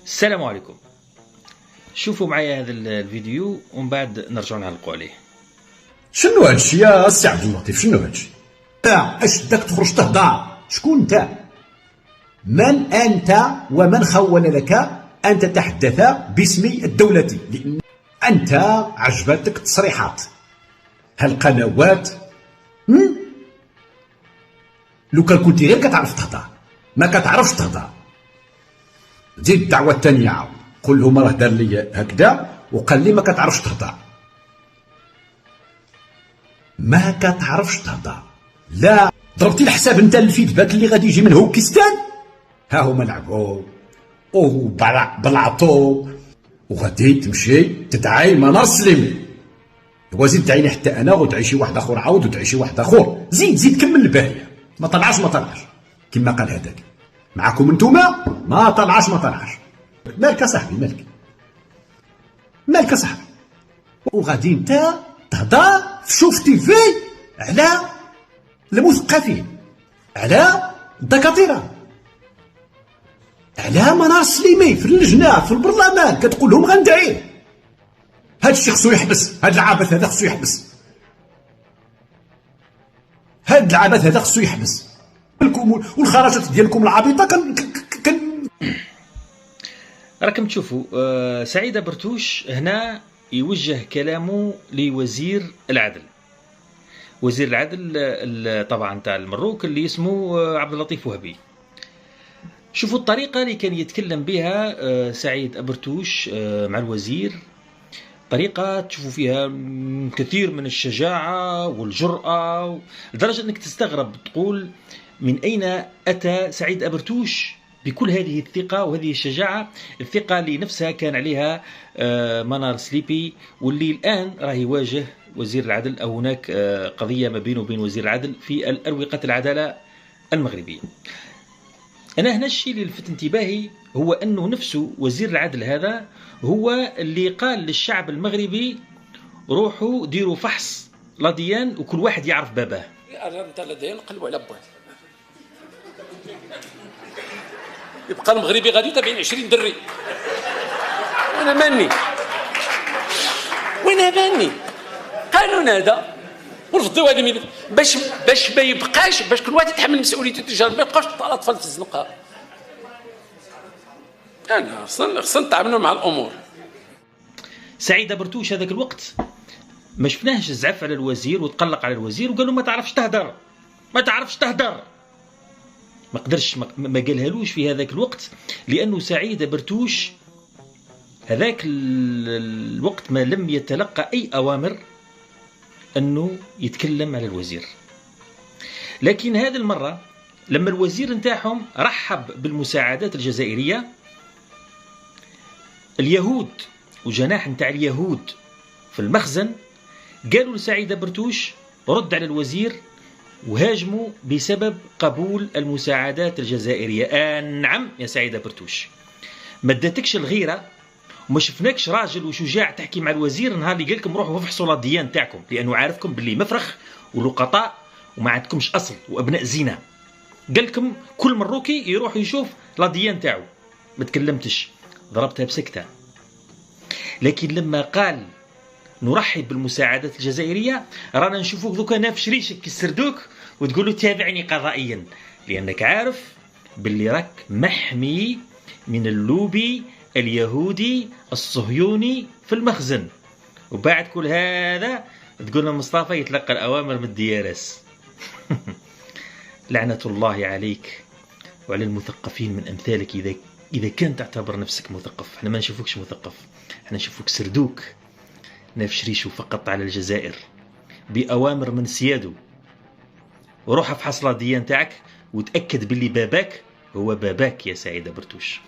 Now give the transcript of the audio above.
السلام عليكم. شوفوا معايا هذا الفيديو ومن بعد نرجع نعلقوا عليه. شنو هادشي يا سي عبد اللطيف؟ شنو هادشي؟ اش داك تخرج تهضر؟ شكون انت؟ من انت ومن خول لك ان تتحدث باسمي الدولتي؟ لان انت عجبتك التصريحات هالقنوات. لو كان كنتي غير كتعرف تهضر ما كتعرفش تهضر. زيد الدعوه الثانيه عاود قول لهم راه دار لي هكذا وقال لي ما كتعرفش تهضر. ما كتعرفش تهضر. لا ضربتي الحساب انت الفيدباك اللي غادي يجي من هوكستان. ها هما لعبوا وبلعطوا وغادي تمشي تدعي منار السليمي. وزيد دعيني حتى انا ودعي شي واحد اخر عاود ودعي شي واحد اخر. زيد كمل الباهيه. ما طلعش كما قال هذاك معاكم نتوما ما طلعش. مالك صاحبي مالك صاحبي. وغادي انت تهضر في شوف تيفي على المثقفين، على الدكاتره، على منار السليمي في اللجنه في البرلمان كتقول لهم غندعيه. هاد الشيء خصو يحبس. هاد العبث هذا خصو يحبس. والخرجات ديالكم العبيطه راكم تشوفوا سعيد برتوش هنا يوجه كلامه لوزير العدل. وزير العدل طبعا تاع المروك اللي اسمه عبد اللطيف وهبي. شوفوا الطريقه اللي كان يتكلم بها سعيد برتوش مع الوزير، طريقه تشوفوا فيها كثير من الشجاعه والجرأه، لدرجه انك تستغرب تقول من اين اتى سعيد برتوش بكل هذه الثقة وهذه الشجاعة، الثقة اللي نفسها كان عليها منار سليبي، واللي الآن راه يواجه وزير العدل، أو هناك قضية ما بينه وبين وزير العدل في أروقة العدالة المغربية. أنا هنا الشيء اللي لفت انتباهي هو أنه نفسه وزير العدل هذا هو اللي قال للشعب المغربي روحوا ديروا فحص لديان وكل واحد يعرف باباه. انت لديان قلبوا على بواد يبقى المغربي غادي يتابعين 20 دري. وانا ماني قانون هذا ونفضيو هذه من باش ما يبقاش، باش كل واحد يتحمل مسؤوليته تجاه ما يبقاش الاطفال في الزنقه. انا خصنا نتعاملوا مع الامور. سعيد برتوش هذاك الوقت ما شفناهش زعف على الوزير وتقلق على الوزير وقال له ما تعرفش تهدر. ما قدرش ما قالهالوش في هذاك الوقت، لأنه سعيد برتوش هذاك الوقت ما لم يتلقى أي أوامر أنه يتكلم على الوزير. لكن هذه المرة لما الوزير نتاعهم رحب بالمساعدات الجزائرية، اليهود وجناح نتاع اليهود في المخزن قالوا لسعيد برتوش رد على الوزير وهاجموا بسبب قبول المساعدات الجزائرية. نعم يا سعيد برتوش، ما ادتكش الغيرة وما شفناكش راجل وشجاع تحكي مع الوزير نهار اللي قالكم روحوا فحصوا لا ديان تاعكم، لأنه عارفكم باللي مفرخ ولقطاء وما عندكمش أصل وأبناء زنا. قالكم كل مروكي يروح يشوف لا ديان تاعو. ما تكلمتش، ضربتها بسكتة. لكن لما قال نرحب بالمساعدات الجزائرية رانا نشوفوك ذوكا نافش ريشك كسردوك وتقول له تابعني قضائيا، لأنك عارف باللي راك محمي من اللوبي اليهودي الصهيوني في المخزن. وبعد كل هذا تقول لنا مصطفى يتلقى الأوامر من الديارس. لعنة الله عليك وعلى المثقفين من أمثالك. إذا كان تعتبر نفسك مثقف، احنا ما نشوفوكش مثقف، احنا نشوفوك سردوك نافش ريشو فقط على الجزائر بأوامر من سيادو. وروح افحص لا ديان تاعك وتأكد باللي باباك هو باباك يا سعيد برتوش.